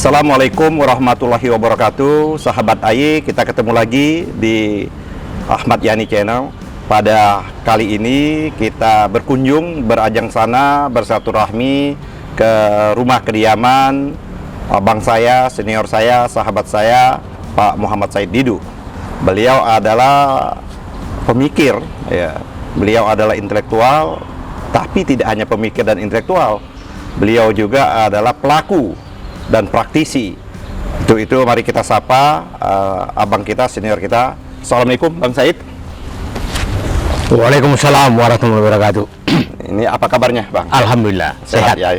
Assalamualaikum warahmatullahi wabarakatuh. Sahabat AY, kita ketemu lagi di Ahmad Yani Channel. Pada kali ini kita berkunjung, berajang sana, bersilaturahmi ke rumah kediaman abang saya, senior saya, sahabat saya, Pak Muhammad Said Didu. Beliau adalah pemikir, ya. Beliau adalah intelektual, tapi tidak hanya pemikir dan intelektual. Beliau juga adalah pelaku dan praktisi. Itu mari kita sapa abang kita, senior kita. Assalamualaikum Bang Said. Waalaikumsalam warahmatullahi wabarakatuh. Ini apa kabarnya Bang? Alhamdulillah sehat. Ya.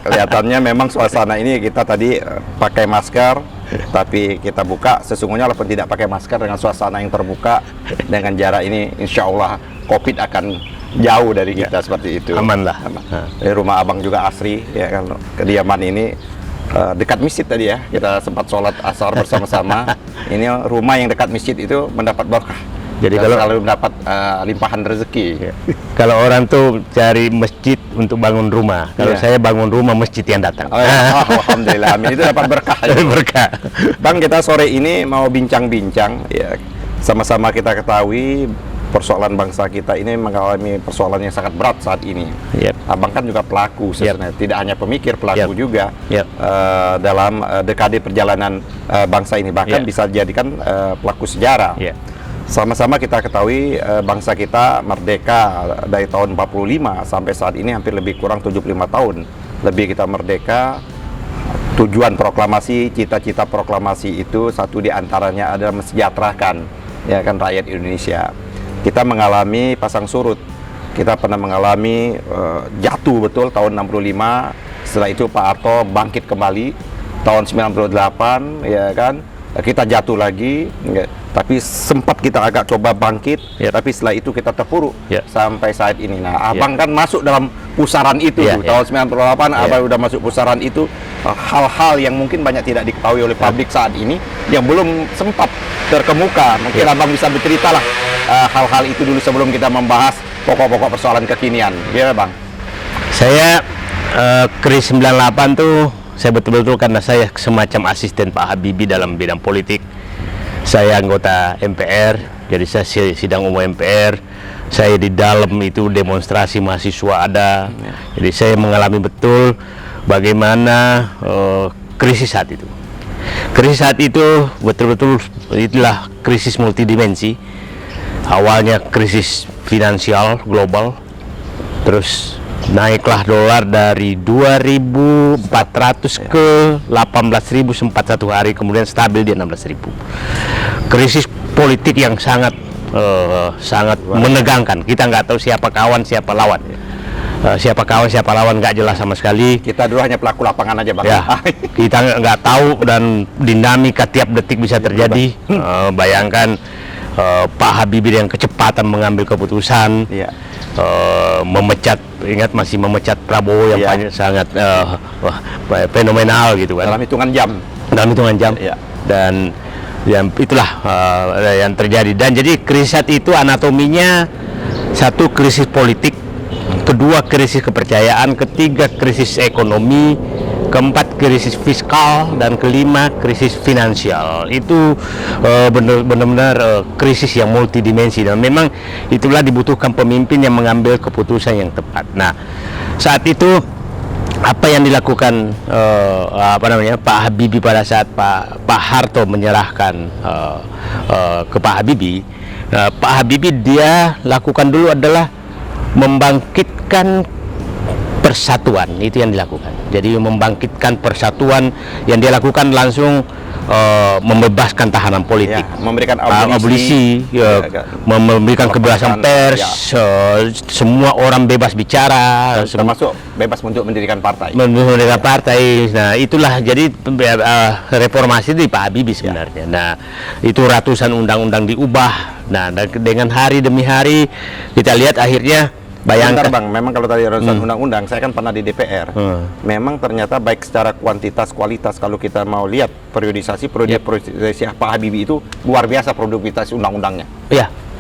Kelihatannya memang suasana ini kita tadi pakai masker, tapi kita buka. Sesungguhnya walaupun tidak pakai masker, dengan suasana yang terbuka, dengan jarak ini, insya Allah COVID akan jauh dari kita, seperti itu. Aman lah. Rumah abang juga asri, ya kan. Kediaman ini dekat masjid tadi ya, kita sempat sholat asar bersama-sama. Ini rumah yang dekat masjid itu mendapat berkah. Jadi dan kalau selalu mendapat limpahan rezeki. Ya. Kalau orang tuh cari masjid untuk bangun rumah, kalau saya bangun rumah, masjid yang datang. Alhamdulillah, amin. Itu dapat berkah. Ya. Berkah. Bang, kita sore ini mau bincang-bincang, ya. Sama-sama kita ketahui persoalan bangsa kita ini mengalami persoalan yang sangat berat saat ini. Abang kan juga pelaku sebenarnya, tidak hanya pemikir, pelaku juga dalam dekade perjalanan bangsa ini, bahkan bisa dijadikan pelaku sejarah. Sama-sama kita ketahui bangsa kita merdeka dari tahun 45 sampai saat ini hampir lebih kurang 75 tahun lebih kita merdeka. Tujuan proklamasi, cita-cita proklamasi itu satu diantaranya adalah mensejahterakan, ya kan, rakyat Indonesia. Kita mengalami pasang surut, kita pernah mengalami jatuh betul tahun 65. Setelah itu Pak Harto bangkit kembali tahun 98, ya kan, kita jatuh lagi, ya. Tapi sempat kita agak coba bangkit, tapi setelah itu kita terpuruk sampai saat ini. Nah, abang kan masuk dalam pusaran itu tahun 98, abang udah masuk pusaran itu. Hal-hal yang mungkin banyak tidak diketahui oleh publik saat ini, yang belum sempat terkemuka. Mungkin abang bisa bercerita lah hal-hal itu dulu sebelum kita membahas pokok-pokok persoalan kekinian. Gimana Bang? Saya krisis 98 tuh, saya betul-betul karena saya semacam asisten Pak Habibie dalam bidang politik. Saya anggota MPR, jadi saya sidang umum MPR. Saya di dalam itu demonstrasi mahasiswa ada. Jadi saya mengalami betul bagaimana krisis saat itu. Krisis saat itu betul-betul itulah krisis multidimensi. Awalnya krisis finansial global, terus naiklah dolar dari 2.400 ke 18.000 sempat satu hari, kemudian stabil di 16.000. Krisis politik yang sangat menegangkan. Kita nggak tahu siapa kawan, siapa lawan. Siapa kawan, siapa lawan nggak jelas sama sekali. Kita dulu hanya pelaku lapangan aja Bang. Ya, kita nggak tahu dan dinamika tiap detik bisa terjadi. Bayangkan Pak Habibie yang kecepatan mengambil keputusan, memecat, ingat masih memecat Prabowo yang sangat fenomenal gitu kan. Dalam hitungan jam. Dalam hitungan jam. Dan yang itulah yang terjadi. Dan jadi krisis saat itu anatominya, satu krisis politik, kedua krisis kepercayaan, ketiga krisis ekonomi, keempat krisis fiskal, dan kelima krisis finansial. Itu benar-benar krisis yang multidimensi, dan memang itulah dibutuhkan pemimpin yang mengambil keputusan yang tepat. Nah, saat itu apa yang dilakukan Pak Habibie pada saat Pak Harto menyerahkan ke Pak Habibie, Pak Habibie dia lakukan dulu adalah membangkitkan persatuan. Itu yang dilakukan. Jadi membangkitkan persatuan, yang dia lakukan langsung membebaskan tahanan politik, memberikan abolisi, memberikan kebebasan pers, semua orang bebas bicara, termasuk bebas untuk mendirikan partai. Mendirikan partai. Nah, itulah jadi reformasi di Pak Habibie sebenarnya. Nah, itu ratusan undang-undang diubah. Nah, dengan hari demi hari kita lihat akhirnya. Bayangkan Bang, memang kalau tadi ratusan undang-undang, saya kan pernah di DPR. Memang ternyata baik secara kuantitas, kualitas, kalau kita mau lihat periodisasi Pak Habibie itu luar biasa produktivitas undang-undangnya.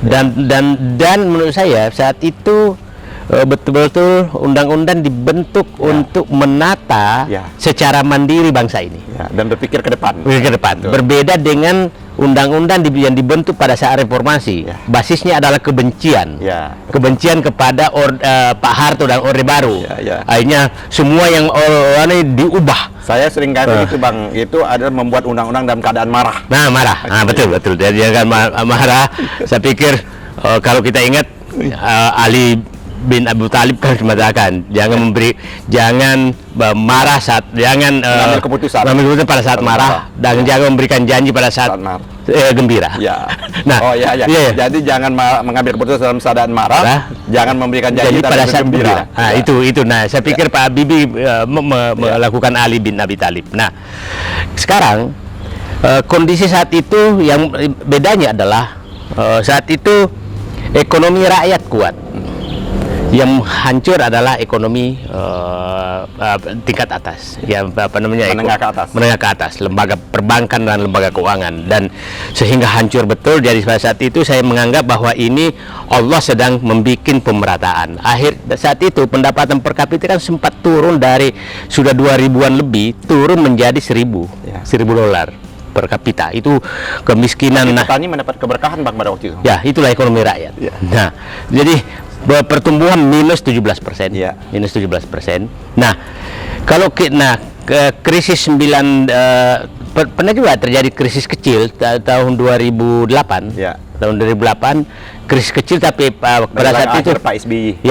Dan menurut saya saat itu betul-betul undang-undang dibentuk untuk menata secara mandiri bangsa ini. Dan berpikir ke depan. Berpikir ke depan. Betul. Berbeda dengan undang-undang yang dibentuk pada saat reformasi. Basisnya adalah kebencian. Kebencian kepada Pak Harto dan Orde Baru. Akhirnya semua yang diubah. Saya sering kali itu Bang, itu adalah membuat undang-undang dalam keadaan marah. Nah, marah. Betul. Dia kan marah. Saya pikir kalau kita ingat Ali bin Abi Thalib kan mengatakan jangan marah saat mengambil keputusan pada saat marah dan jangan memberikan janji pada saat gembira. Nah, jadi jangan mengambil keputusan dalam keadaan marah, jangan memberikan janji pada saat gembira. Nah, itu. Nah, saya pikir Pak Habibie melakukan Ali bin Abi Thalib. Nah, sekarang kondisi saat itu yang bedanya adalah saat itu ekonomi rakyat kuat. Yang hancur adalah ekonomi tingkat atas, menengah ke atas, lembaga perbankan dan lembaga keuangan, dan sehingga hancur betul. Jadi pada saat itu saya menganggap bahwa ini Allah sedang membuat pemerataan. Saat itu pendapatan per kapita kan sempat turun dari sudah 2000-an lebih, turun menjadi $1.000 per kapita. Itu kemiskinan. Petani mendapat keberkahan Bang pada waktu itu. Ya, itulah ekonomi rakyat. Nah, jadi pertumbuhan minus 17%. Minus 17%. Nah, kalau krisis 9 pernah juga terjadi krisis kecil tahun 2008. Tahun 2008 krisis kecil, tapi pada saat itu Pak SBY.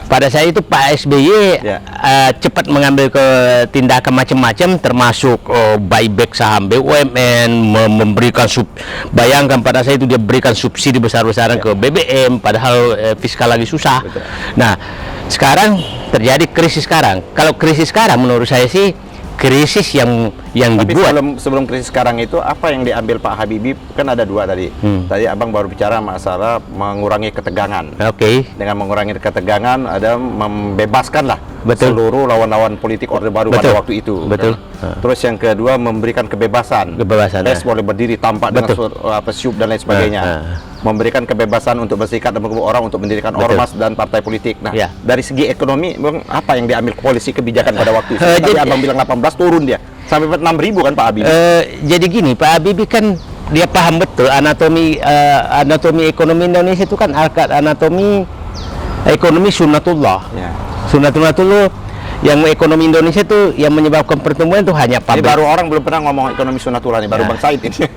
Pada saat itu Pak SBY cepat mengambil tindakan macam-macam, termasuk buyback saham BUMN, memberikan bayangkan pada saat itu dia berikan subsidi besar-besaran ke BBM, padahal fiskal lagi susah. Nah, sekarang terjadi krisis sekarang. Kalau krisis sekarang menurut saya sih krisis yang tapi dibuat. sebelum krisis sekarang itu apa yang diambil Pak Habibie? Kan ada dua tadi. Tadi Abang baru bicara masalah mengurangi ketegangan. Dengan mengurangi ketegangan ada membebaskan lah seluruh lawan-lawan politik Orde Baru pada waktu itu. Terus yang kedua memberikan kebebasan. Pers boleh berdiri tanpa dengan syub dan lain sebagainya. Memberikan kebebasan untuk bersikap dan menghubungi orang untuk mendirikan ormas dan partai politik. Nah, dari segi ekonomi, apa yang diambil polisi kebijakan pada waktu itu? Tadi Abang bilang 18 turun dia sampai 6.000 kan Pak Habibie? Jadi gini, Pak Habibie kan dia paham betul anatomi ekonomi Indonesia itu kan anatomi ekonomi sunnatullah. Sunnatullah itu yang ekonomi Indonesia itu yang menyebabkan pertumbuhan itu hanya pabrik. Ini baru orang belum pernah ngomong ekonomi sunnatullah nih, baru Bang Said ini.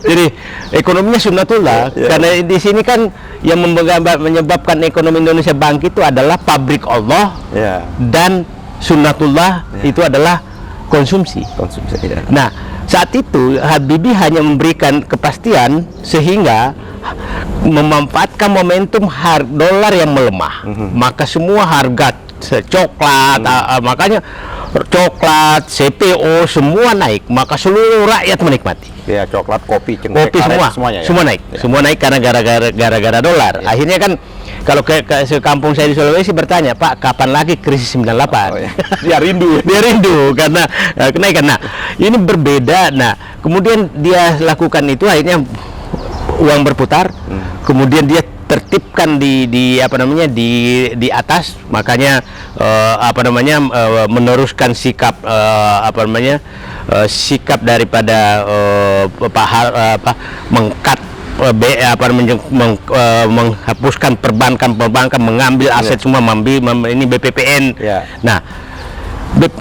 Jadi ekonominya sunnatullah, karena di sini kan yang menyebabkan ekonomi Indonesia bangkit itu adalah pabrik Allah, dan sunnatullah itu adalah konsumsi. Nah, saat itu Habibie hanya memberikan kepastian sehingga memanfaatkan momentum dolar yang melemah, maka semua harga coklat, makanya coklat, CPO semua naik, maka seluruh rakyat menikmati. Coklat, kopi semuanya. Semua naik karena gara-gara dolar. Akhirnya kan kalau ke kampung saya di Sulawesi bertanya, Pak, kapan lagi krisis 98? Dia rindu karena kenaikan. Nah, ini berbeda. Nah, kemudian dia lakukan itu, akhirnya uang berputar. Kemudian dia tertibkan di atas, makanya meneruskan sikap sikap daripada menghapuskan perbankan, mengambil aset semua, ini BPPN. Nah,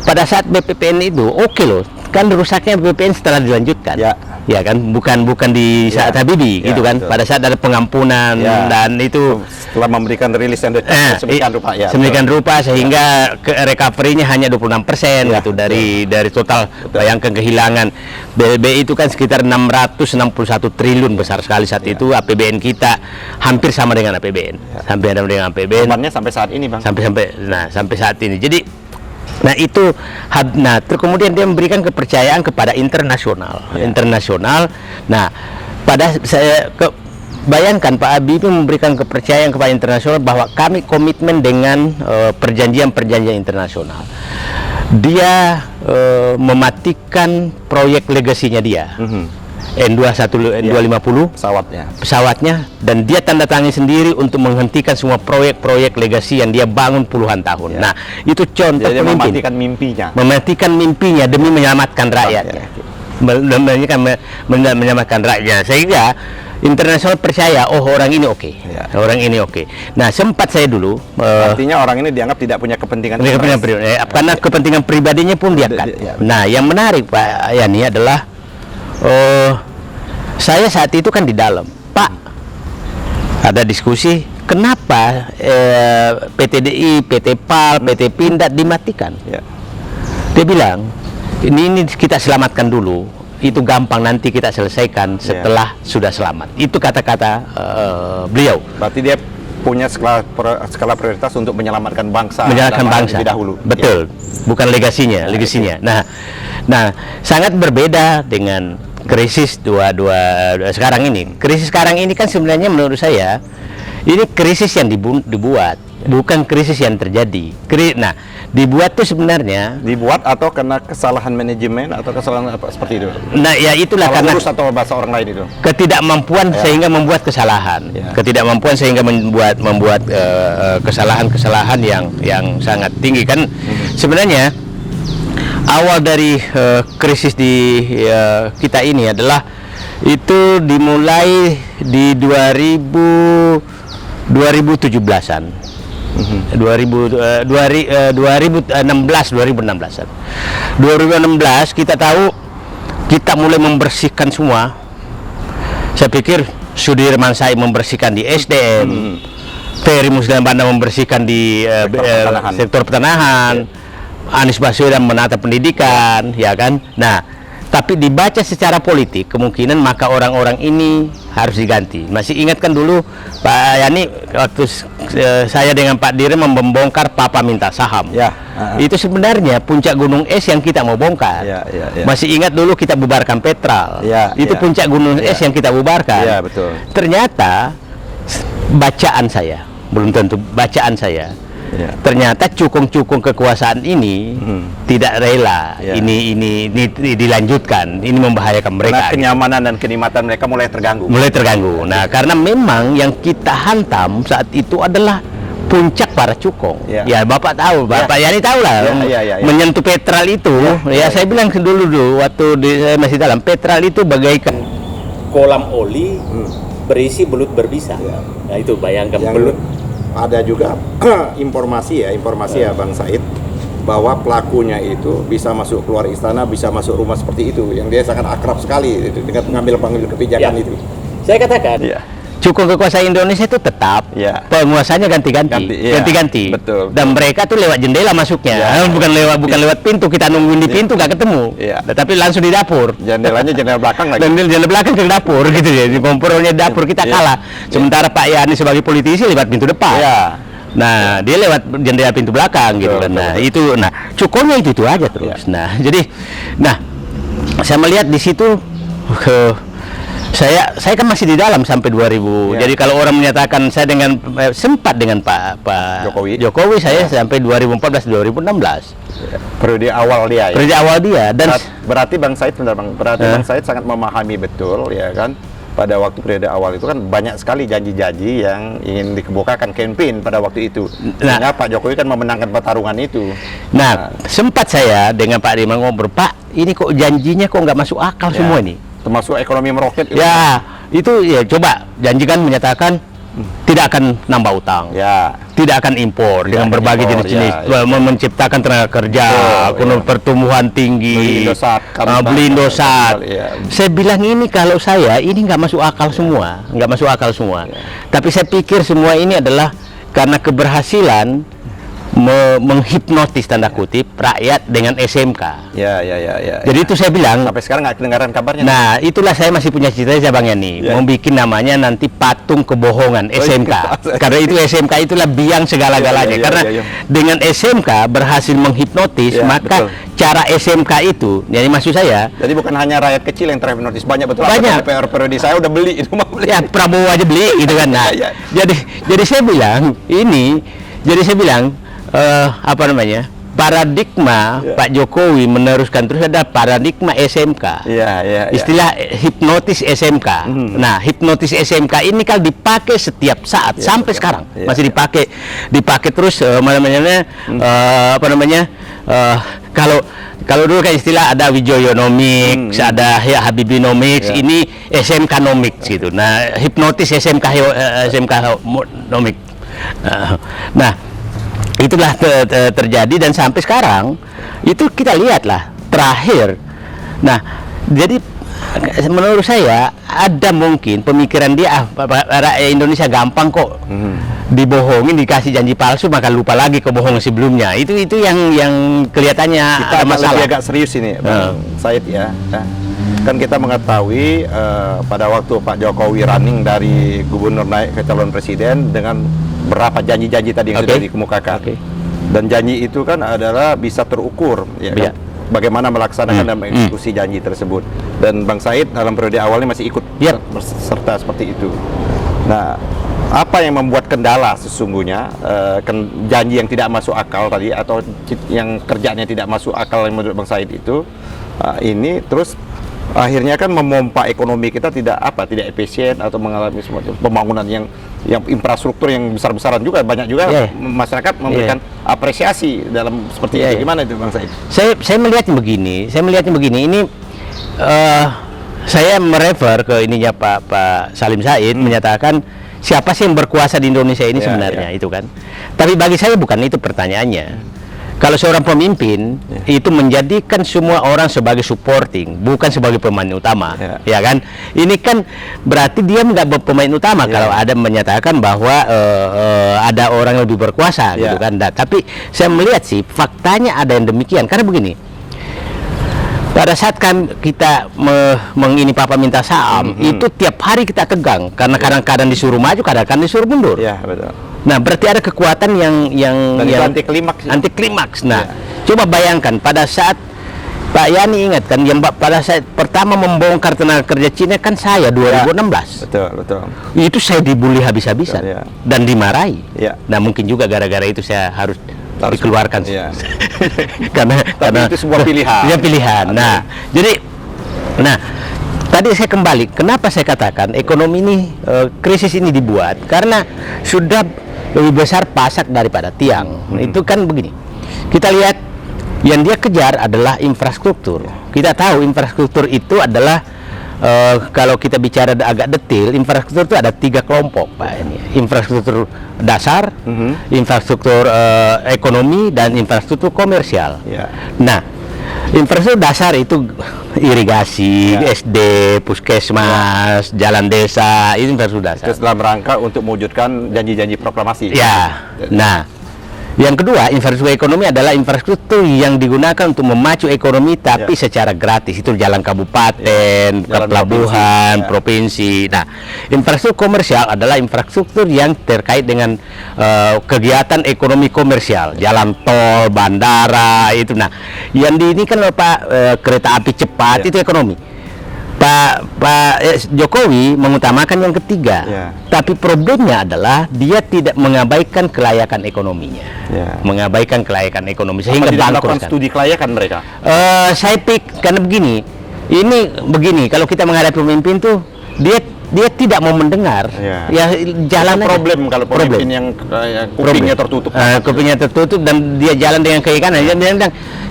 pada saat BPPN itu loh, kan rusaknya BPPN setelah dilanjutkan. Ya kan, bukan di saat Habibie gitu kan. Betul. Pada saat ada pengampunan dan itu setelah memberikan rilis yang sedemikian rupa sehingga recovery-nya hanya 26% gitu dari total. Bayangkan kehilangan BLBI itu kan sekitar 661 triliun, besar sekali saat itu. APBN kita hampir sama dengan APBN. Hampir sama dengan APBN. Sampai saat ini, Bang. Sampai saat ini. Jadi kemudian dia memberikan kepercayaan kepada internasional. Nah, bayangkan Pak Habibie memberikan kepercayaan kepada internasional bahwa kami komitmen dengan perjanjian-perjanjian internasional. Dia mematikan proyek legasinya dia. N250 pesawatnya, dan dia tanda tangan sendiri untuk menghentikan semua proyek-proyek legasi yang dia bangun puluhan tahun. Nah, itu contoh Jadi pemimpin. Mematikan mimpinya demi menyelamatkan rakyatnya. Menyelamatkan rakyatnya, sehingga internasional percaya, oh orang ini oke. Orang ini oke. Nah, sempat saya dulu artinya orang ini dianggap tidak punya kepentingan karena kepentingan pribadinya pun dia kan. Nah, yang menarik Pak Yani adalah saya saat itu kan di dalam, Pak, ada diskusi kenapa PTDI, PT PAL, PT Pindad dimatikan. Dia bilang ini kita selamatkan dulu, itu gampang, nanti kita selesaikan setelah sudah selamat. Itu kata-kata beliau. Berarti dia punya skala prioritas untuk menyelamatkan bangsa. Menyelamatkan bangsa lebih dahulu. Betul. Bukan legasinya. Nah, sangat berbeda dengan krisis sekarang ini. Krisis sekarang ini kan sebenarnya menurut saya ini krisis yang dibuat, bukan krisis yang terjadi. Nah, dibuat itu sebenarnya atau karena kesalahan manajemen atau kesalahan apa seperti itu. Nah, ya itulah karena atau bahasa orang lain itu. Ketidakmampuan sehingga membuat kesalahan. Ketidakmampuan sehingga membuat kesalahan-kesalahan yang sangat tinggi kan. Sebenarnya awal dari krisis di kita ini adalah itu dimulai di 2017-an. 2016-an. 2016 kita tahu kita mulai membersihkan semua. Saya pikir Sudirman Said membersihkan di SDM, Ferry Musdam Banda membersihkan di sektor pertanahan, Anies Baswedan menata pendidikan, ya kan. Nah, tapi dibaca secara politik kemungkinan maka orang-orang ini harus diganti. Masih ingatkan dulu Pak Yani waktu saya dengan Pak Direm membongkar Papa minta saham. Itu sebenarnya puncak gunung es yang kita mau bongkar. Masih ingat dulu kita bubarkan Petral. Itu puncak gunung es yang kita bubarkan. Betul. Ternyata bacaan saya, belum tentu bacaan saya. Ternyata cukung-cukung kekuasaan ini tidak rela ini dilanjutkan. Ini membahayakan mereka. Karena kenyamanan dan kenikmatan mereka mulai terganggu. Nah, karena memang yang kita hantam saat itu adalah puncak para cukong. Ya, Bapak tahu, Bapak Yani tahu lah. Menyentuh Petral itu, saya bilang dulu waktu saya masih dalam, Petral itu bagaikan kolam oli berisi belut berbisa. Nah, itu bayangkan belut. Ada juga informasi ya Bang Said, bahwa pelakunya itu bisa masuk keluar istana, bisa masuk rumah seperti itu, yang dia sangat akrab sekali dengan mengambil kebijakan itu. Saya katakan cukung kekuasaan Indonesia itu tetap, penguasanya ganti-ganti. Betul. Dan mereka tuh lewat jendela masuknya, bukan lewat pintu. Kita nungguin di pintu nggak ketemu, tapi langsung di dapur. Jendelanya jendela belakang lagi. Jendela belakang ke dapur gitu ya. Di kompornya dapur kita kalah. Sementara Pak Yani sebagai politisi lewat pintu depan. Nah, dia lewat jendela pintu belakang gitu kan. Nah, itu cukungnya itu aja terus. Nah, jadi saya melihat di situ saya kan masih di dalam sampai 2000. Jadi kalau orang menyatakan saya sempat dengan Pak Jokowi saya sampai 2014 2016. Periode awal dia. Periode awal dia, dan berarti Bang Said Bang Said sangat memahami betul ya kan. Pada waktu periode awal itu kan banyak sekali janji-janji yang ingin dikemukakan campaign pada waktu itu. Sehingga Pak Jokowi kan memenangkan pertarungan itu. Nah, sempat saya dengan Pak Dirman ngobrol, Pak, ini kok janjinya kok nggak masuk akal semua ini. Termasuk ekonomi meroket. Itu janjikan menyatakan tidak akan nambah utang, tidak akan impor dengan berbagai jenis-jenis, menciptakan tenaga kerja, pertumbuhan tinggi, beli Indosat. Saya bilang ini kalau saya ini nggak masuk akal semua, Tapi saya pikir semua ini adalah karena keberhasilan menghipnotis tanda kutip rakyat dengan SMK. Jadi itu saya bilang sampai sekarang nggak kedengaran kabarnya. Nah, itulah saya masih punya cita-cita Bang Yani, membuat namanya nanti patung kebohongan SMK. Karena itu SMK itulah biang segala-galanya. Karena dengan SMK berhasil menghipnotis, maka cara SMK itu, jadi maksud saya. Jadi bukan hanya rakyat kecil yang terhipnotis, banyak. DPR periode saya udah beli itu. Prabowo aja beli gitu kan. Nah, jadi saya bilang paradigma Pak Jokowi meneruskan terus adalah paradigma SMK. Istilah hipnotis SMK. Nah, hipnotis SMK ini kan dipakai setiap saat sampai sekarang masih dipakai terus kalau dulu kan istilah ada Wijoyonomics, ada Habibinomics, ini SMK-nomics gitu. Nah, hipnotis SMK-nomics. Nah, itulah terjadi dan sampai sekarang itu kita lihatlah terakhir. Nah, jadi menurut saya ada mungkin pemikiran dia rakyat Indonesia gampang kok dibohongin, dikasih janji palsu maka lupa lagi kebohongan sebelumnya. Itu yang kelihatannya kita ada masalah. Agak serius ini, Bang Said ya. Kan kita mengetahui pada waktu Pak Jokowi running dari gubernur naik ke calon presiden dengan berapa janji-janji tadi yang sudah dikemukakan. Dan janji itu kan adalah bisa terukur, ya kan? Bagaimana melaksanakan dan mengeksekusi janji tersebut. Dan Bang Said dalam periode awalnya masih ikut serta seperti itu. Nah, apa yang membuat kendala sesungguhnya janji yang tidak masuk akal tadi atau yang kerjanya tidak masuk akal yang menurut Bang Said itu ini terus akhirnya kan memompa ekonomi kita tidak efisien atau mengalami semacam pembangunan yang infrastruktur yang besar-besaran juga, banyak juga masyarakat memberikan apresiasi dalam seperti itu. Gimana itu Bang Said? Saya melihatnya begini, ini saya merefer ke ininya Pak Salim Said menyatakan siapa sih yang berkuasa di Indonesia ini sebenarnya itu kan. Tapi bagi saya bukan itu pertanyaannya. Kalau seorang pemimpin itu menjadikan semua orang sebagai supporting, bukan sebagai pemain utama, ya kan? Ini kan berarti dia nggak pemain utama kalau ada menyatakan bahwa ada orang yang lebih berkuasa, gitu kan? Nah, tapi saya melihat sih faktanya ada yang demikian karena begini. Pada saat kan kita mengini Papa minta saham, itu tiap hari kita tegang karena kadang-kadang disuruh maju, kadang-kadang disuruh mundur. Iya, betul. Nah, berarti ada kekuatan yang anti klimaks. Anti klimaks. Nah, coba bayangkan pada saat Pak Yani ingat kan yang pada saat pertama membongkar tenaga kerja Cina kan saya 2016. Betul. Itu saya dibully habis-habisan dan dimarahi. Nah, mungkin juga gara-gara itu saya harus dikeluarkan. karena itu sebuah pilihan. Iya, pilihan. Nah, jadi tadi saya kembali, kenapa saya katakan ekonomi ini krisis ini dibuat karena sudah lebih besar pasak daripada tiang. Itu kan begini. Kita lihat yang dia kejar adalah infrastruktur. Kita tahu infrastruktur itu adalah kalau kita bicara agak detail, infrastruktur itu ada 3 kelompok, Pak. Ini infrastruktur dasar, infrastruktur ekonomi, dan infrastruktur komersial. Nah, infrastruktur dasar itu irigasi, SD, puskesmas, jalan desa, itu infrastruktur dasar. Itu dalam rangka untuk mewujudkan janji-janji proklamasi. Nah, yang kedua, infrastruktur ekonomi adalah infrastruktur yang digunakan untuk memacu ekonomi tapi secara gratis. Itu jalan kabupaten, pelabuhan, provinsi. Nah, infrastruktur komersial adalah infrastruktur yang terkait dengan kegiatan ekonomi komersial, jalan tol, bandara, itu. Nah, yang ini kan Pak kereta api cepat itu ekonomi. Pak Jokowi mengutamakan yang ketiga, tapi problemnya adalah dia tidak mengabaikan kelayakan ekonominya, mengabaikan kelayakan ekonomi sehingga melakukan studi kelayakan mereka. Saya karena begini, kalau kita menghadapi pemimpin tuh dia tidak mau mendengar, jalan problem aja. Kalau pemimpin yang kupingnya tertutup, kupingnya tertutup dan dia jalan dengan kiri kanan,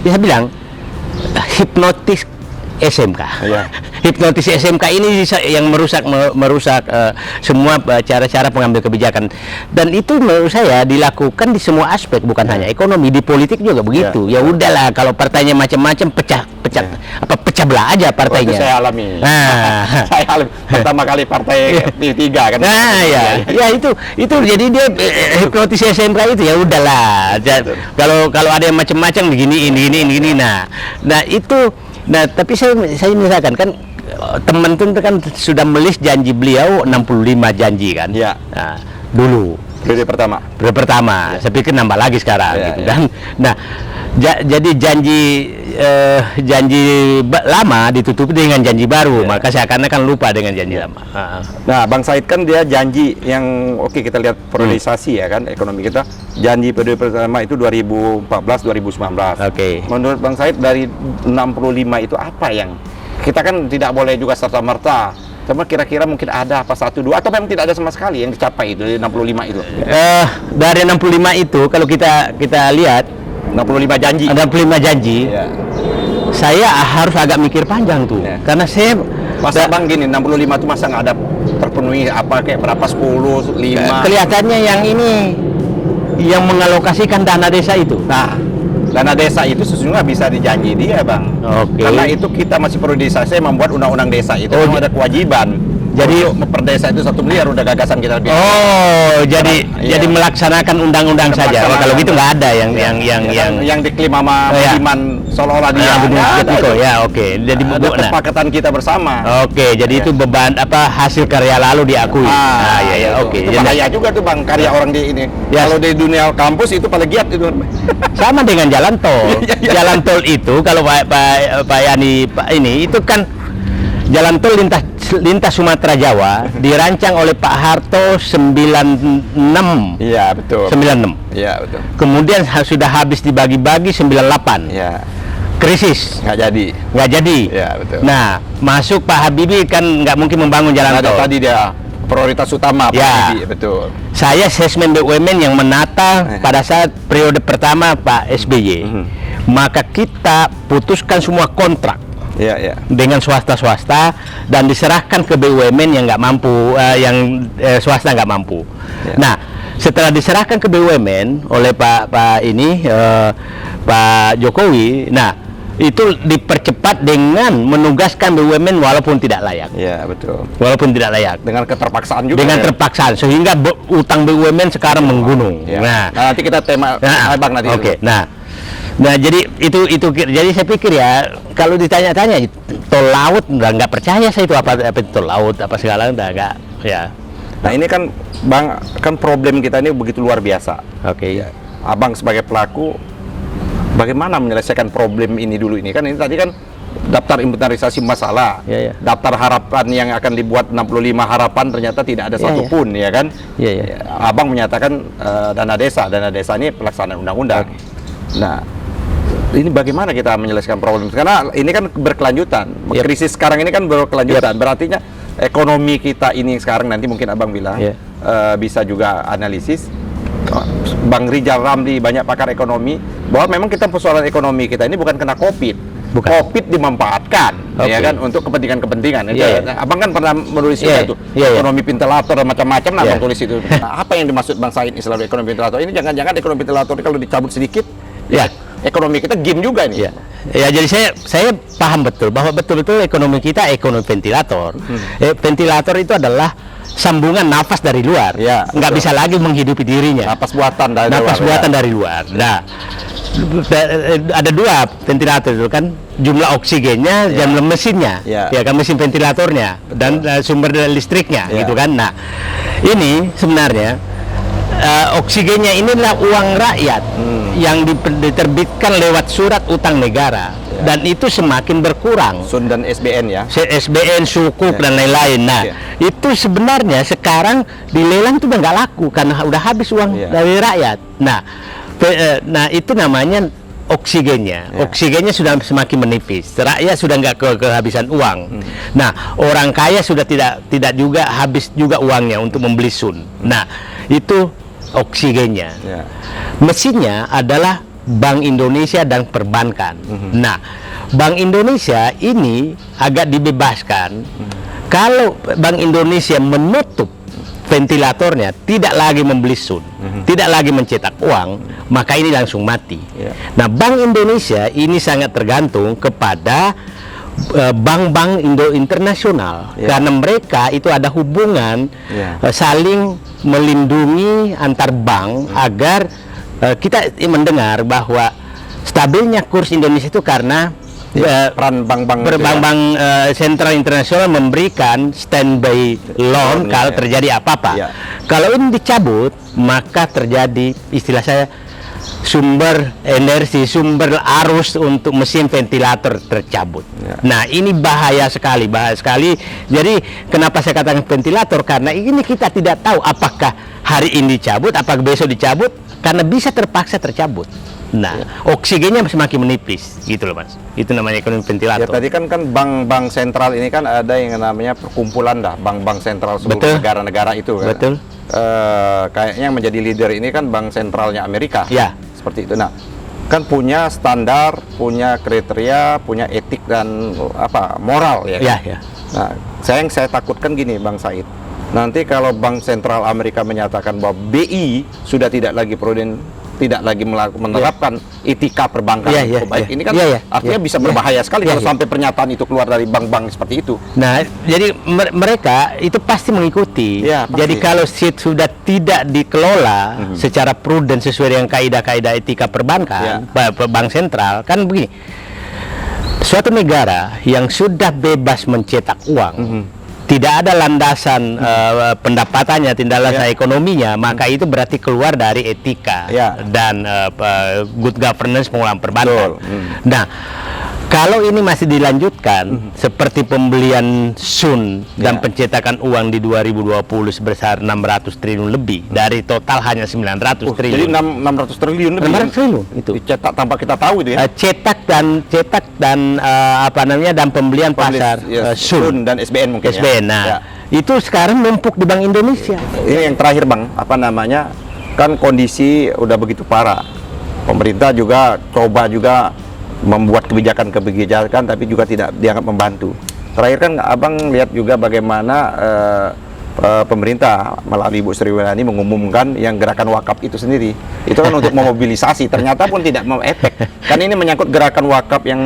dia bilang hipnotis SMK. Hipnotis SMK ini yang merusak semua cara-cara pengambil kebijakan, dan itu menurut saya dilakukan di semua aspek, bukan hanya ekonomi, di politik juga begitu. Ya udahlah, kalau partainya macam-macam pecah belah aja partainya. Itu saya alami. Saya alami pertama kali partai P3 kan. Itu jadi dia hipnotis SMK itu ya udahlah. Kalau ada yang macam-macam begini ini. Nah itu. Nah, tapi saya misalkan kan teman itu kan sudah melis janji beliau 65 janji kan. Nah, dulu periode pertama. Saya pikir nambah lagi sekarang gitu kan. Nah, jadi janji lama ditutupi dengan janji baru, maka seakan-akan lupa dengan janji lama. Nah, Bang Said kan dia janji yang oke, kita lihat priorisasi ya kan ekonomi kita. Janji periode pertama itu 2014-2019. Oke. Menurut Bang Said dari 65 itu apa yang kita kan tidak boleh juga serta-merta. Cuma kira-kira mungkin ada apa 1 2 atau memang tidak ada sama sekali yang dicapai itu dari 65 itu. Dari 65 itu kalau kita lihat 65 janji. ada 65 janji. Ya. Saya harus agak mikir panjang tuh, Ya. karena saya Masa Bang gini 65 itu masa nggak ada terpenuhi apa kayak berapa 10, 5. kelihatannya yang ini yang mengalokasikan dana desa itu. Nah, dana desa itu sesungguhnya bisa dijanji dia, Bang. Oke. Karena itu kita masih priorisasi membuat undang-undang desa itu memang ada kewajiban. Jadi memperdesa itu 1 miliar udah gagasan kita lebih. Oh, jadi iya. melaksanakan undang-undang saja. Melaksanakan. Kalau gitu nggak ada yang diklaim sama ya. Budiman seolah-olah dia. Budiman ada Sujatmiko, itu. ya, oke. Jadi Ada kesepakatan kita bersama. Oke, jadi itu beban hasil karya lalu diakui. Itu. Oke. Itu bahaya juga tuh Bang, karya orang di ini. Ya. Kalau di dunia kampus itu paling giat itu. Sama dengan jalan tol. Jalan tol itu kalau Pak Yani ini itu kan jalan tol lintas Sumatera Jawa dirancang oleh Pak Harto 96. Iya, betul. 96. Iya, betul. Kemudian sudah habis dibagi-bagi 98. Iya. Krisis. Nggak jadi. Iya, betul. Nah, masuk Pak Habibie kan nggak mungkin membangun jalan Ada tol. tadi dia prioritas utama Pak Ya. Habibie, betul. Saya asesmen BUMN yang menata pada saat periode pertama Pak SBY. Maka kita putuskan semua kontrak Iya. dengan swasta dan diserahkan ke BUMN yang nggak mampu, swasta nggak mampu. Ya. Nah, setelah diserahkan ke BUMN oleh Pak Jokowi, nah itu dipercepat dengan menugaskan BUMN walaupun tidak layak. Iya, betul. Walaupun tidak layak. Dengan keterpaksaan juga. Dengan ya? terpaksaan sehingga utang BUMN sekarang menggunung. Ya. Nah, Nanti kita tema Bang nanti. oke. Nah, jadi jadi saya pikir ya kalau ditanya-tanya tol laut nggak percaya saya itu apa itu tol laut apa segala nggak ya. Nah, ini kan Bang, kan problem kita ini begitu luar biasa. Oke. Ya. Abang sebagai pelaku bagaimana menyelesaikan problem ini dulu ini? Kan ini tadi kan daftar inventarisasi masalah. Ya. Daftar harapan yang akan dibuat 65 harapan ternyata tidak ada satupun, ya kan? Iya. Abang menyatakan dana desa ini pelaksanaan undang-undang. Nah, ini bagaimana kita menyelesaikan problem? Karena ini kan berkelanjutan. Krisis sekarang ini kan berkelanjutan. Berartinya ekonomi kita ini sekarang nanti mungkin Abang bilang bisa juga analisis. Bang Rizal Ramli banyak pakar ekonomi bahwa memang kita persoalan ekonomi kita ini bukan kena COVID. Bukan. COVID dimanfaatkan, ya kan, untuk kepentingan-kepentingan. Abang kan pernah menulis itu, ekonomi ventilator dan macam-macam. Abang tulis itu. Nah, apa yang dimaksud Bang Said selalu ekonomi ventilator? Ini jangan-jangan ekonomi ventilator ini kalau dicabut sedikit, ekonomi kita game juga ini. Ya, jadi saya paham betul bahwa betul-betul ekonomi kita ekonomi ventilator. Ventilator itu adalah sambungan nafas dari luar, nggak bisa lagi menghidupi dirinya. Napas buatan dari Napas luar. buatan dari luar. Nah, ada 2 ventilator itu kan, jumlah oksigennya dan mesinnya, ya kan, mesin ventilatornya dan sumber listriknya, gitu kan. Nah, ini sebenarnya oksigennya inilah uang rakyat yang diterbitkan lewat surat utang negara. Dan itu semakin berkurang. Sun dan SBN ya. SBN, Sukuk dan lain-lain. Nah, itu sebenarnya sekarang dilelang itu udah nggak laku karena udah habis uang dari rakyat. Nah, itu namanya oksigennya. Oksigennya sudah semakin menipis. Rakyat sudah nggak kehabisan uang. Nah, orang kaya sudah tidak juga habis juga uangnya untuk membeli sun. Nah, itu oksigennya. Mesinnya adalah Bank Indonesia dan perbankan. Nah, Bank Indonesia ini agak dibebaskan. Kalau Bank Indonesia menutup ventilatornya, tidak lagi membeli sun, tidak lagi mencetak uang, maka ini langsung mati. Nah, Bank Indonesia ini sangat tergantung kepada bank-bank internasional karena mereka itu ada hubungan saling melindungi antar bank agar kita mendengar bahwa stabilnya kurs Indonesia itu karena peran bank-bank sentral internasional memberikan standby loan kalau terjadi apa-apa. Kalau ini dicabut, maka terjadi istilah saya sumber energi, sumber arus untuk mesin ventilator tercabut. Ya. Nah, ini bahaya sekali. Jadi, kenapa saya katakan ventilator? Karena ini kita tidak tahu apakah hari ini dicabut, apakah besok dicabut, karena bisa terpaksa tercabut. Nah, oksigennya semakin menipis, gitu loh Mas. Itu namanya ekonomi Ya, ventilator. tadi kan bank-bank sentral ini kan ada yang namanya perkumpulan bank-bank sentral seluruh Betul. negara-negara itu kan. Betul. Kayaknya yang menjadi leader ini kan bank sentralnya Amerika. Ya. Seperti itu. Nah, kan punya standar, punya kriteria, punya etik dan moral ya. Ya, Kan? ya. Nah, yang saya takutkan gini Bang Said. Nanti kalau Bank Sentral Amerika menyatakan bahwa BI sudah tidak lagi tidak lagi menerapkan etika perbankan Ya, baik, ini kan artinya bisa Ya. berbahaya sekali Ya, kalau ya. sampai pernyataan itu keluar dari bank-bank seperti itu. Nah, jadi mereka itu pasti mengikuti. Ya, pasti. Jadi kalau sudah tidak dikelola secara prudent sesuai dengan kaidah-kaidah etika perbankan, bank sentral, kan begini. Suatu negara yang sudah bebas mencetak uang, tidak ada landasan pendapatannya, tidak ada landasan ekonominya, maka itu berarti keluar dari etika dan good governance pengelolaan perbankan. Nah, kalau ini masih dilanjutkan seperti pembelian Sun dan pencetakan uang di 2020 sebesar 600 triliun lebih dari total hanya 900 Jadi triliun. 600 triliun lebih 600 triliun itu. dicetak tanpa kita tahu itu ya. Cetak dan dan pembelian pasar Sun dan SBN mungkin SBN. Nah, ya. itu sekarang numpuk di Bank Indonesia. Ini yang terakhir Bang, kan kondisi udah begitu parah. Pemerintah juga coba juga membuat kebijakan tapi juga tidak dianggap membantu. Terakhir kan Abang lihat juga bagaimana pemerintah melalui Ibu Sri Mulyani mengumumkan yang gerakan wakaf itu sendiri. Itu kan untuk memobilisasi, ternyata pun tidak efek. Kan ini menyangkut gerakan wakaf yang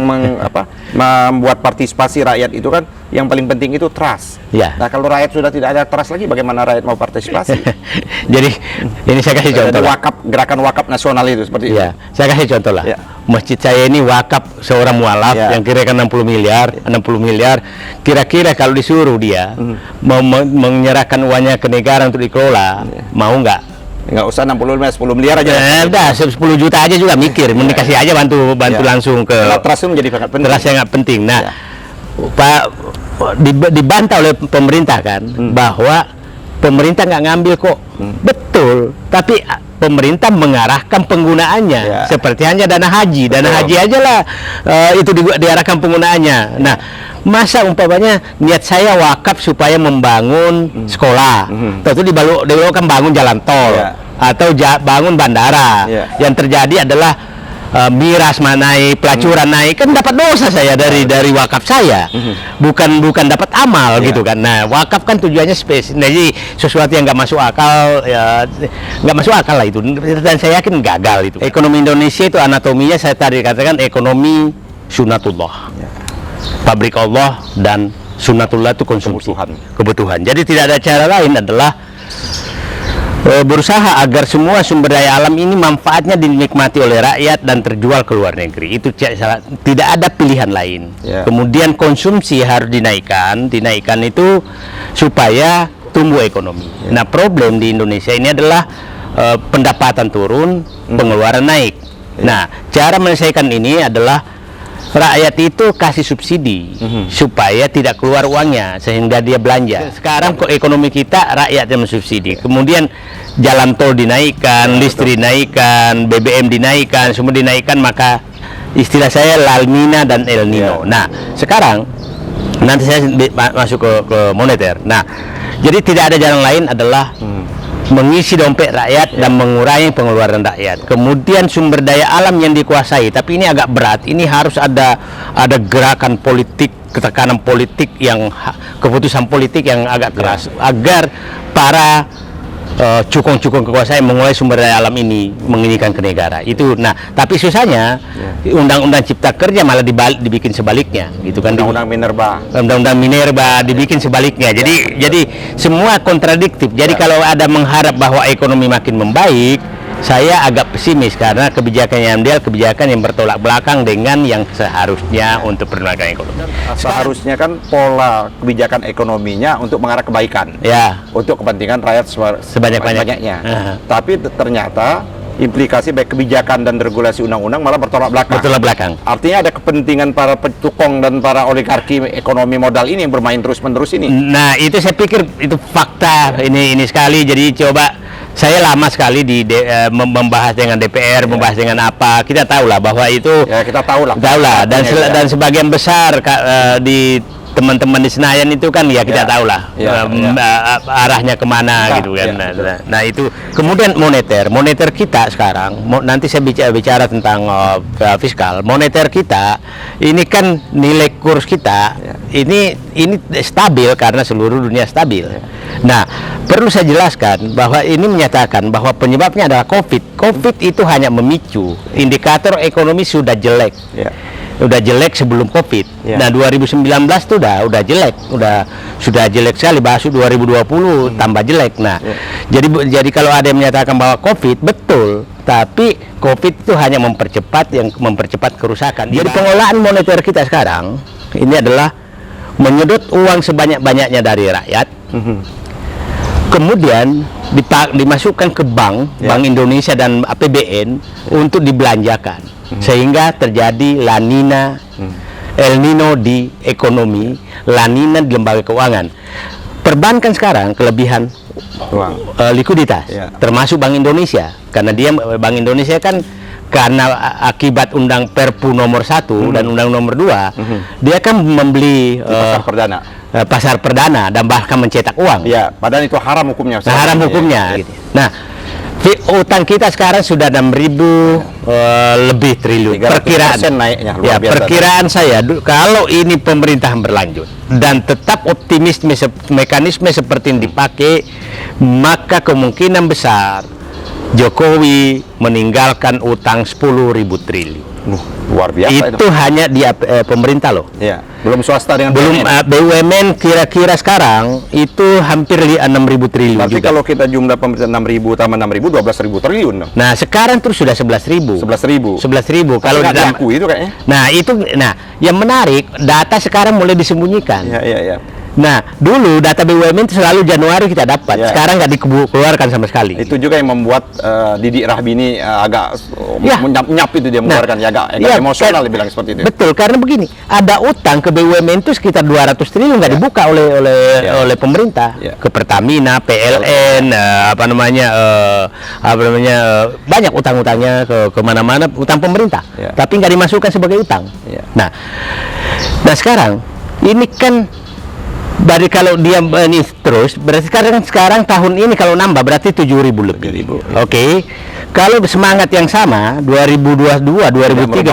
membuat partisipasi rakyat itu kan yang paling penting itu trust. Ya. Nah, kalau rakyat sudah tidak ada trust lagi, bagaimana rakyat mau partisipasi? Jadi ini saya kasih contoh. Gerakan wakaf nasional itu seperti itu. Ya, saya kasih contoh lah. Ya. Masjid saya ini wakaf seorang mualaf yang kira-kira 60 miliar. Kira-kira kalau disuruh dia menyerahkan uangnya ke negara untuk dikelola, mau nggak? Nggak usah 10 miliar aja. Udah 10 juta aja juga mikir, mending kasih aja bantu langsung ke. Trust itu menjadi sangat penting. Trust sangat penting. Nah, Pak dibantah oleh pemerintah kan bahwa pemerintah nggak ngambil kok. Betul, tapi pemerintah mengarahkan penggunaannya seperti hanya dana haji. Dana haji aja lah itu diarahkan penggunaannya. Nah, masa umpamanya niat saya wakaf supaya membangun sekolah, tentu dibalokkan bangun jalan tol atau bangun bandara. Yang terjadi adalah miras naik, pelacuran naik, kan dapat dosa saya dari wakaf saya, bukan dapat amal gitu kan. Nah, wakaf kan tujuannya spesifik, jadi sesuatu yang nggak masuk akal, nggak masuk akal lah itu, dan saya yakin gagal itu. Ekonomi Indonesia itu anatominya saya tadi katakan ekonomi sunatullah, pabrik Allah, dan sunatullah itu konsumsi, kebutuhan. Jadi tidak ada cara lain adalah berusaha agar semua sumber daya alam ini manfaatnya dinikmati oleh rakyat dan terjual ke luar negeri. Itu tidak ada pilihan lain. Kemudian konsumsi harus dinaikkan itu supaya tumbuh ekonomi. Nah, problem di Indonesia ini adalah pendapatan turun, pengeluaran naik. Nah, cara menyelesaikan ini adalah rakyat itu kasih subsidi supaya tidak keluar uangnya sehingga dia belanja. Sekarang kok ekonomi kita rakyat yang mensubsidi. Kemudian jalan tol dinaikkan, listrik dinaikkan, BBM dinaikkan, semua dinaikkan, maka istilah saya La Nina dan El Nino. Nah, sekarang nanti saya masuk ke moneter. Nah, jadi tidak ada jalan lain adalah mengisi dompet rakyat dan mengurangi pengeluaran rakyat. Kemudian sumber daya alam yang dikuasai, tapi ini agak berat. Ini harus ada gerakan politik, ketekanan politik keputusan politik yang agak keras agar para cukong-cukong kekuasaan menguasai sumber daya alam ini menginginkan ke negara itu. Nah, tapi susahnya undang-undang cipta kerja malah dibikin sebaliknya gitu kan. Undang-undang Minerba dibikin sebaliknya. Jadi semua kontradiktif. Jadi kalau ada mengharap bahwa ekonomi makin membaik, saya agak pesimis karena kebijakan yang bertolak belakang dengan yang seharusnya untuk penegakan ekonomi. Seharusnya kan pola kebijakan ekonominya untuk mengarah kebaikan, untuk kepentingan rakyat sebanyak-banyaknya. Tapi ternyata implikasi baik kebijakan dan regulasi undang-undang malah bertolak belakang. Bertolak belakang. Artinya ada kepentingan para petukong dan para oligarki ekonomi modal ini yang bermain terus-menerus ini. Nah, itu saya pikir itu fakta ini sekali. Jadi coba saya lama sekali membahas dengan DPR, membahas dengan apa. Kita tahu lah bahwa itu Ya, kita tahu lah. dan sebagian besar di teman-teman di Senayan itu kan ya kita tahu lah arahnya kemana gitu kan. Nah, itu kemudian moneter kita sekarang nanti saya bicara tentang fiskal. Moneter kita ini kan nilai kurs kita ini stabil karena seluruh dunia stabil. Nah, perlu saya jelaskan bahwa ini menyatakan bahwa penyebabnya adalah COVID itu hanya memicu indikator ekonomi sudah jelek. Udah jelek sebelum COVID. Nah, 2019 tuh udah jelek, sudah jelek sekali. Bahas 2020 tambah jelek. Nah, jadi kalau ada yang menyatakan bahwa COVID betul, tapi COVID itu hanya mempercepat kerusakan. Jadi pengelolaan moneter kita sekarang ini adalah menyedot uang sebanyak-banyaknya dari rakyat. Kemudian dimasukkan ke Bank Indonesia dan APBN untuk dibelanjakan. Sehingga terjadi La Nina, El Nino di ekonomi, La Nina di lembaga keuangan. Perbankan sekarang kelebihan likuiditas, termasuk Bank Indonesia, karena Bank Indonesia kan karena akibat undang Perpu nomor 1 dan undang nomor 2, dia kan membeli pasar perdana dan bahkan mencetak uang. Ya, padahal itu haram hukumnya. Haram hukumnya. Nah, utang kita sekarang sudah 6.000 lebih triliun. Perkiraan naiknya perkiraan saya kalau ini pemerintahan berlanjut dan tetap mekanisme seperti ini dipakai, maka kemungkinan besar Jokowi meninggalkan utang 10.000 triliun. Luar biasa itu hanya di pemerintah loh. Ya, belum swasta dengan BUMN kira-kira sekarang itu hampir 6.000 triliun. Berarti kalau kita jumlah pemerintah 6.000 tambah 6.000 12.000 triliun dong. Nah, sekarang terus sudah 11.000. 11.000 kalau diakui itu kayaknya. Nah, yang menarik data sekarang mulai disembunyikan. Iya. Nah, dulu data BUMN itu selalu Januari kita dapat. Sekarang nggak dikeluarkan sama sekali. Itu juga yang membuat Didik Rahbini agak menyap itu dia mengeluarkan agak emosional dia bilang seperti itu. Betul, karena begini, ada utang ke BUMN itu sekitar 200 triliun nggak dibuka oleh pemerintah ke Pertamina, PLN, banyak utang-utangnya ke mana-mana, utang pemerintah. Tapi nggak dimasukkan sebagai utang. Nah, sekarang ini kan dari kalau dia ini terus berarti sekarang tahun ini kalau nambah berarti 7.000 lebih. Oke. Kalau semangat yang sama 2022, 2003,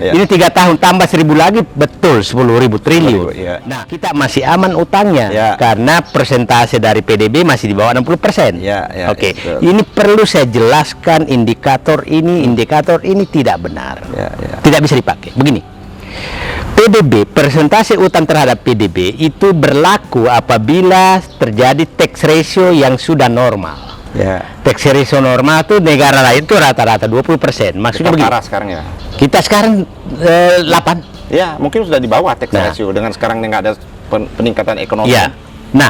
2004 ini 3 tahun tambah 1.000 lagi betul 10.000 triliun. Nah, kita masih aman utangnya karena persentase dari PDB masih di bawah 60%. Oke. Ini perlu saya jelaskan indikator ini tidak benar. Tidak bisa dipakai. Begini. PDB, persentase utang terhadap PDB itu berlaku apabila terjadi tax ratio yang sudah normal. Tax ratio normal itu negara lain itu rata-rata 20%. Maksudnya begini. Kita sekarang 8. Ya, mungkin sudah di bawah tax ratio dengan sekarang nggak ada peningkatan ekonomi. Nah,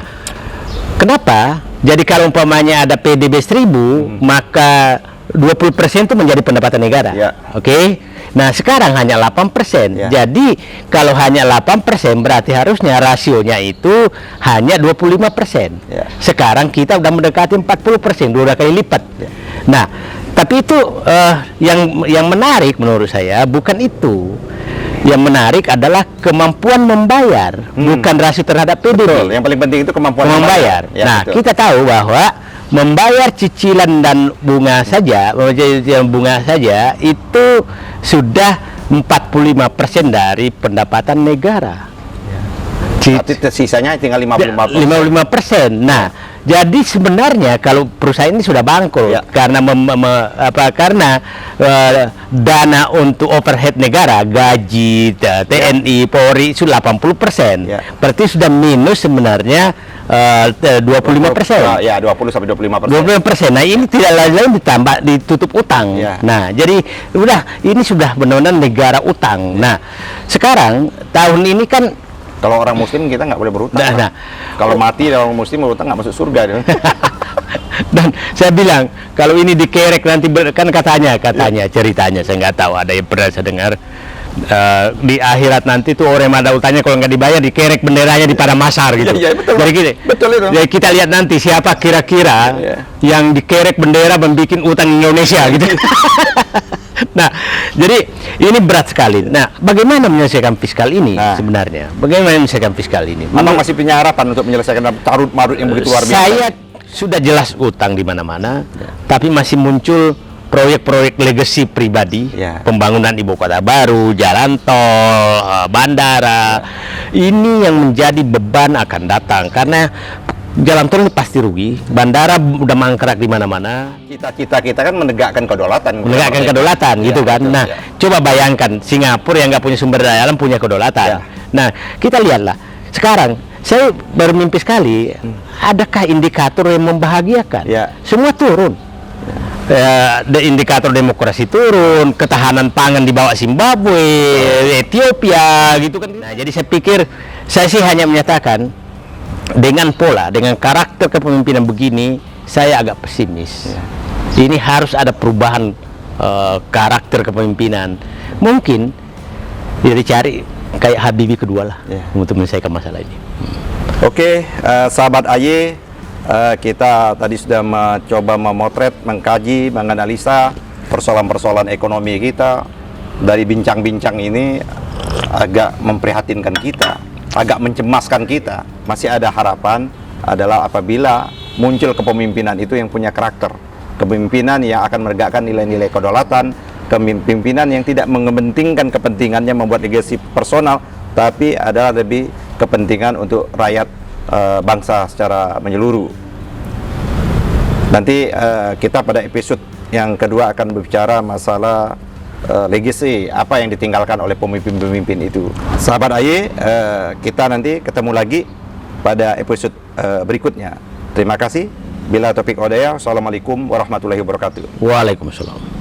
kenapa? Jadi kalau umpamanya ada PDB 1.000, maka 20% itu menjadi pendapatan negara. Oke? Nah, sekarang hanya 8%. Jadi, kalau hanya 8% berarti harusnya rasionya itu hanya 25%. Sekarang kita udah mendekati 40%, 2 kali lipat. Nah, tapi itu yang menarik menurut saya bukan itu. Yang menarik adalah kemampuan membayar, bukan rasio terhadap PDB. Betul, yang paling penting itu kemampuan membayar. Nah, kita tahu bahwa membayar cicilan dan bunga saja itu sudah 45% dari pendapatan negara. Berarti sisanya tinggal 55%. Nah, jadi sebenarnya kalau perusahaan ini sudah bangkrut karena dana untuk overhead negara, gaji, TNI, Polri itu 80%. Berarti sudah minus sebenarnya 25%. 20 sampai 25%. 25%. Nah, ini tidak lain ditambah ditutup utang. Nah, jadi ini sudah benar-benar negara utang. Nah, sekarang tahun ini kan Kalau orang Muslim kita nggak boleh berhutang. Nah. Kalau mati orang Muslim berhutang nggak masuk surga. Dia. Dan saya bilang kalau ini dikerek nanti kan katanya ceritanya saya nggak tahu, ada yang pernah saya dengar di akhirat nanti tuh orang yang ada utangnya kalau nggak dibayar dikerek benderanya di padang mahsyar gitu. Iya, betul. Jadi gini, Betul itu. jadi kita lihat nanti siapa kira-kira yang dikerek bendera membuat utang Indonesia gitu. Nah, jadi ini berat sekali. Nah, bagaimana menyelesaikan fiskal ini sebenarnya? Bagaimana menyelesaikan fiskal ini? Abang masih punya harapan untuk menyelesaikan carut marut yang begitu luar biasa? Saya sudah jelas utang di mana-mana, tapi masih muncul proyek-proyek legacy pribadi, pembangunan ibu kota baru, jalan tol, bandara. Ini yang menjadi beban akan datang karena jalan tol ini pasti rugi, bandara udah mangkrak di mana-mana. Kita kan menegakkan kedaulatan. Gitu kan. Betul, nah, coba bayangkan Singapura yang nggak punya sumber daya alam punya kedaulatan. Nah, kita lihatlah sekarang. Saya bermimpi sekali, adakah indikator yang membahagiakan? Semua turun. Indikator demokrasi turun, ketahanan pangan di bawah Zimbabwe, Ethiopia, gitu kan. Nah, jadi saya pikir, saya sih hanya menyatakan, dengan karakter kepemimpinan begini, saya agak pesimis. Ini harus ada perubahan karakter kepemimpinan. Mungkin dia dicari kayak Habibie kedua lah untuk menyelesaikan masalah ini. Oke, sahabat AY, kita tadi sudah mencoba memotret, mengkaji, menganalisa persoalan-persoalan ekonomi kita. Dari bincang-bincang ini agak memprihatinkan kita, agak mencemaskan kita. Masih ada harapan adalah apabila muncul kepemimpinan itu yang punya karakter, kepemimpinan yang akan menegakkan nilai-nilai kedaulatan, kepemimpinan yang tidak mengepentingkan kepentingannya membuat legasi personal, tapi adalah lebih kepentingan untuk rakyat bangsa secara menyeluruh. Nanti kita pada episode yang kedua akan berbicara masalah legacy, apa yang ditinggalkan oleh pemimpin-pemimpin itu. Sahabat AY, kita nanti ketemu lagi pada episode berikutnya. Terima kasih. Bila topik odaya, assalamualaikum warahmatullahi wabarakatuh. Waalaikumsalam.